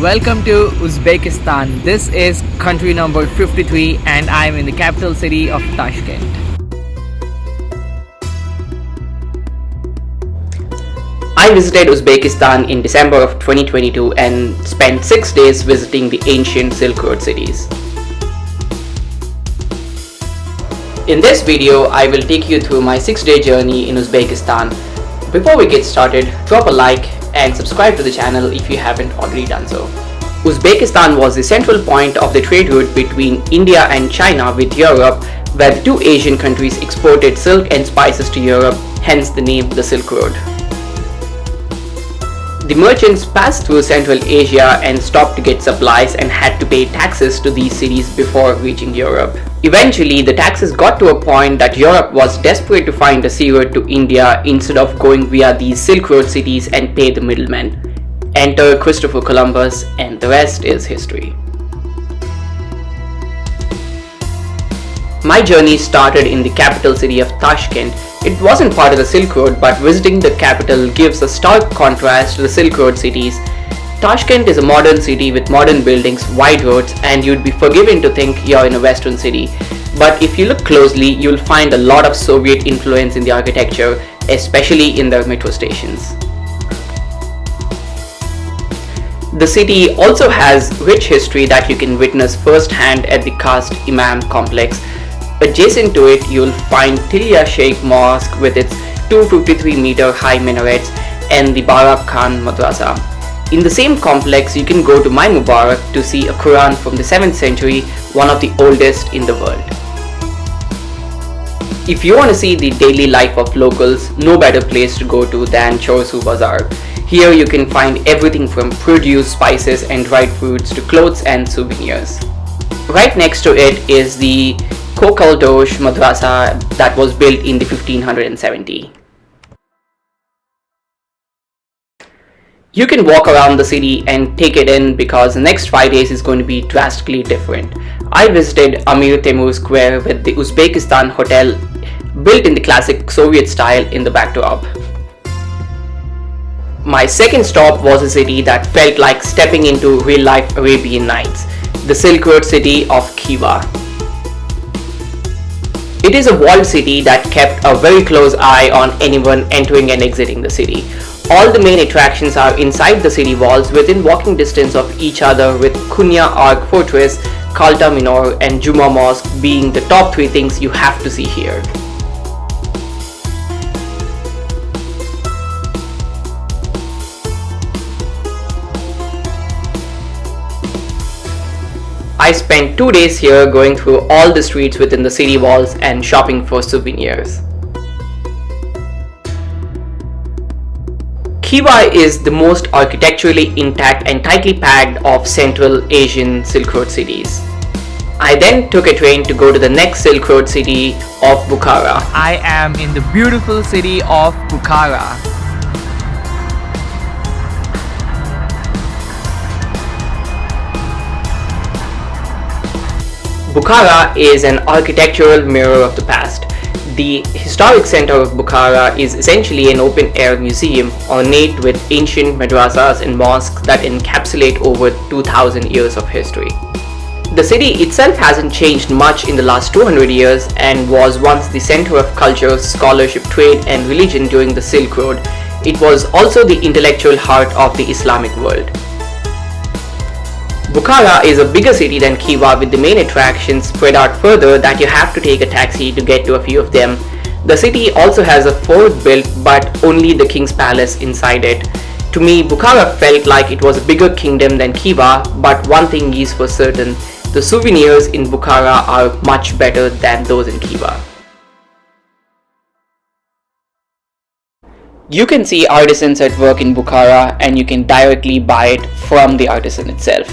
Welcome to Uzbekistan. This is country number 53 and I am in the capital city of Tashkent. I visited Uzbekistan in December of 2022 and spent 6 days visiting the ancient Silk Road cities. In this video, I will take you through my 6-day journey in Uzbekistan. Before we get started, drop a like and subscribe to the channel if you haven't already done so. Uzbekistan was the central point of the trade route between India and China with Europe, where the two Asian countries exported silk and spices to Europe, hence the name the Silk Road. The merchants passed through Central Asia and stopped to get supplies and had to pay taxes to these cities before reaching Europe. Eventually, the taxes got to a point that Europe was desperate to find a sea road to India instead of going via these Silk Road cities and pay the middlemen. Enter Christopher Columbus, and the rest is history. My journey started in the capital city of Tashkent. It wasn't part of the Silk Road, but visiting the capital gives a stark contrast to the Silk Road cities. Tashkent is a modern city with modern buildings, wide roads, and you'd be forgiven to think you're in a Western city. But if you look closely, you'll find a lot of Soviet influence in the architecture, especially in their metro stations. The city also has rich history that you can witness firsthand at the Caste Imam complex. Adjacent to it, you'll find Tilia Sheikh Mosque with its 253-meter high minarets and the Barak Khan Madrasah. In the same complex, you can go to My Mubarak to see a Quran from the 7th century, one of the oldest in the world. If you want to see the daily life of locals, no better place to go to than Chorsu Bazaar. Here you can find everything from produce, spices and dried fruits to clothes and souvenirs. Right next to it is the Kokaldosh Madrasa that was built in the 1570. You can walk around the city and take it in because the next 5 days is going to be drastically different. I visited Amir Temur Square with the Uzbekistan Hotel built in the classic Soviet style in the backdrop. My second stop was a city that felt like stepping into real-life Arabian Nights, the Silk Road city of Khiva. It is a walled city that kept a very close eye on anyone entering and exiting the city. All the main attractions are inside the city walls within walking distance of each other, with Kunya Ark Fortress, Kalta Minor and Juma Mosque being the top 3 things you have to see here. I spent 2 days here going through all the streets within the city walls and shopping for souvenirs. Khiva is the most architecturally intact and tightly packed of Central Asian Silk Road cities. I then took a train to go to the next Silk Road city of Bukhara. I am in the beautiful city of Bukhara. Bukhara is an architectural mirror of the past. The historic center of Bukhara is essentially an open-air museum ornate with ancient madrasahs and mosques that encapsulate over 2,000 years of history. The city itself hasn't changed much in the last 200 years and was once the center of culture, scholarship, trade and religion during the Silk Road. It was also the intellectual heart of the Islamic world. Bukhara is a bigger city than Khiva, with the main attractions spread out further that you have to take a taxi to get to a few of them. The city also has a fort built, but only the king's palace inside it. To me, Bukhara felt like it was a bigger kingdom than Khiva, but one thing is for certain, the souvenirs in Bukhara are much better than those in Khiva. You can see artisans at work in Bukhara and you can directly buy it from the artisan itself.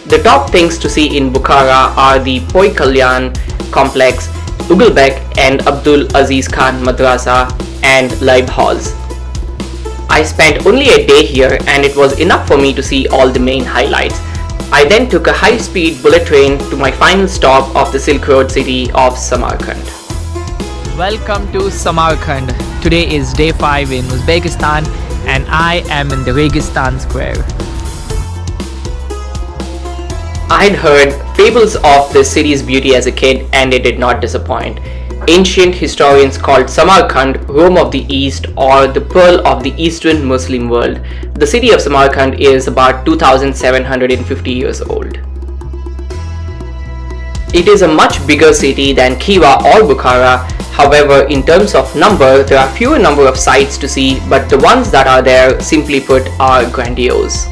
The top things to see in Bukhara are the Poi Kalyan complex, Ugulbek and Abdul Aziz Khan Madrasa and Live halls. I spent only a day here and it was enough for me to see all the main highlights. I then took a high-speed bullet train to my final stop of the Silk Road city of Samarkand. Welcome to Samarkand. Today is day 5 in Uzbekistan and I am in the Registan Square. I had heard fables of the city's beauty as a kid and it did not disappoint. Ancient historians called Samarkand Rome of the East or the Pearl of the Eastern Muslim world. The city of Samarkand is about 2750 years old. It is a much bigger city than Khiva or Bukhara. However, in terms of number, there are fewer number of sights to see, but the ones that are there, simply put, are grandiose.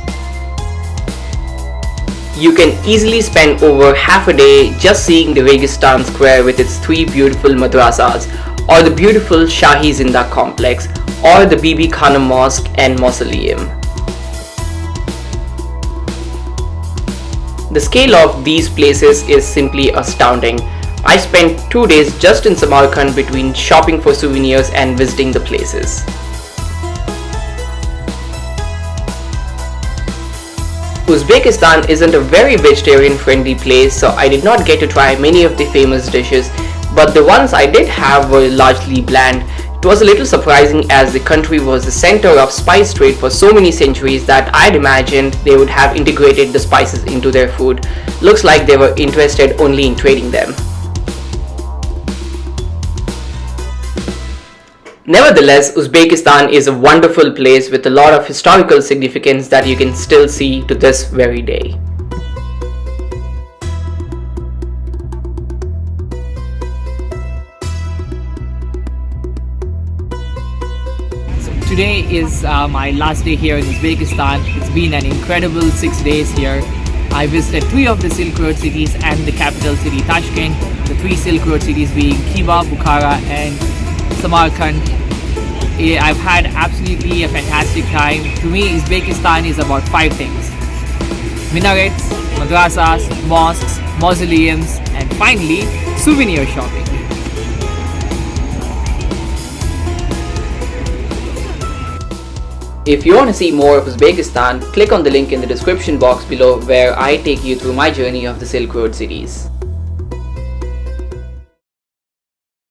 You can easily spend over half a day just seeing the Registan Square with its 3 beautiful madrasahs, or the beautiful Shahi Zinda complex, or the Bibi Khanum Mosque and Mausoleum. The scale of these places is simply astounding. I spent 2 days just in Samarkand between shopping for souvenirs and visiting the places. Uzbekistan isn't a very vegetarian friendly place, so I did not get to try many of the famous dishes, but the ones I did have were largely bland. It was a little surprising as the country was the center of spice trade for so many centuries that I'd imagined they would have integrated the spices into their food. Looks like they were interested only in trading them. Nevertheless, Uzbekistan is a wonderful place with a lot of historical significance that you can still see to this very day. Today is my last day here in Uzbekistan. It's been an incredible 6 days here. I visited 3 of the Silk Road cities and the capital city Tashkent. The 3 Silk Road cities being Khiva, Bukhara and Samarkand. I've had absolutely a fantastic time. To me, Uzbekistan is about 5 things: minarets, madrasahs, mosques, mausoleums, and finally, souvenir shopping. If you want to see more of Uzbekistan, click on the link in the description box below where I take you through my journey of the Silk Road cities.